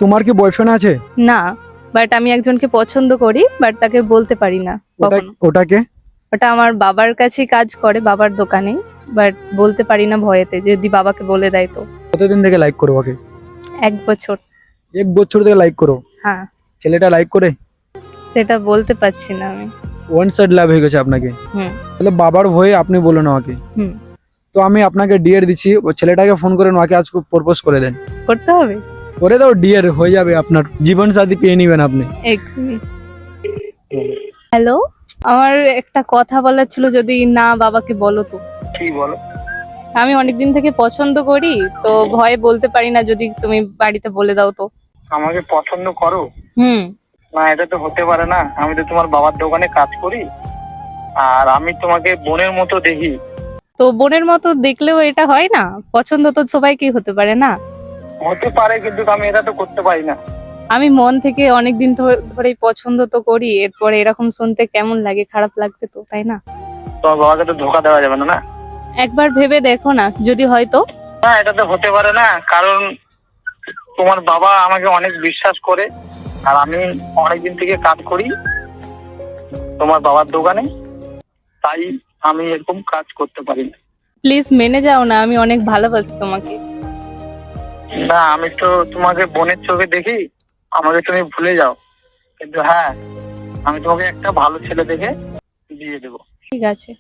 তোমার কি বয়ফ্রেন্ড আছে? না, বাট আমি একজনকে পছন্দ করি, বাট তাকে বলতে পারি না কখনো। ওটাকে ওটা আমার বাবার কাছেই কাজ করে, বাবার দোকানে, বাট বলতে পারি না ভয়েতে, যদি বাবাকে বলে দেয় তো। কতদিন থেকে লাইক করো ওকে? 1 বছর। 1 বছর থেকে লাইক করো? হ্যাঁ, ছেলেটা লাইক করে? সেটা বলতে পারছি না আমি। ওয়ান সাইড লাভ হয়ে গেছে আপনাকে? হুম তাহলে বাবার ভয়ে আপনি বলেন ওকে। হুম। তো আমি আপনাকে ডিয়ার দিচ্ছি, ও ছেলেটাকে ফোন করে ওকে আজ প্রপোজ করে দেন। করতে হবে? করে দাও, ডিয়ার হয়ে যাবে, আপনার জীবন সাথী পেয়ে নিবেন আপনি। এক মিনিট। হ্যালো, আমার একটা কথা বলার ছিল, যদি না বাবাকে বলো তো। কি বলো? আমি অনেকদিন থেকে পছন্দ করি, তো ভয়ে বলতে পারি না, যদি তুমি বাড়িতে বলে দাও তো। আমাকে পছন্দ করো? হুম। না, এটা তো হতে পারে না। আমি তো তোমার বাবার দোকানে কাজ করি, আর আমি তোমাকে বোনের মতো দেখি। তো বোনের মতো দেখলেও এটা হয় না? পছন্দ তো সবাইকেই হতে পারে না? হতে পারে, কিন্তু আমি এটা তো করতে পারি না। আমি মন থেকে অনেকদিন ধরেই পছন্দ তো করি, এরপরে এরকম শুনতে কেমন লাগে? খারাপ লাগবে তো, তাই না? তোমার বাবাকে তো ধোকা দেওয়া যাবে না, না? একবার ভেবে দেখো না, যদি হয়তো। না, এটা তো হতে পারে না, কারণ তোমার বাবা আমাকে অনেক বিশ্বাস করে, আর আমি অনেকদিন থেকে কাজ করি তোমার বাবার দোকানে, তাই আমি এরকম কাজ করতে পারি না। প্লিজ মেনে যাও না, আমি অনেক ভালোবাসি তোমাকে। না, আমি তো তোমাকে বোনের চোখে দেখি, আমাকে তুমি ভুলে যাও, কিন্তু হ্যাঁ, আমি তোমাকে একটা ভালো ছেলে দেখে দিয়ে দেবো। ঠিক আছে।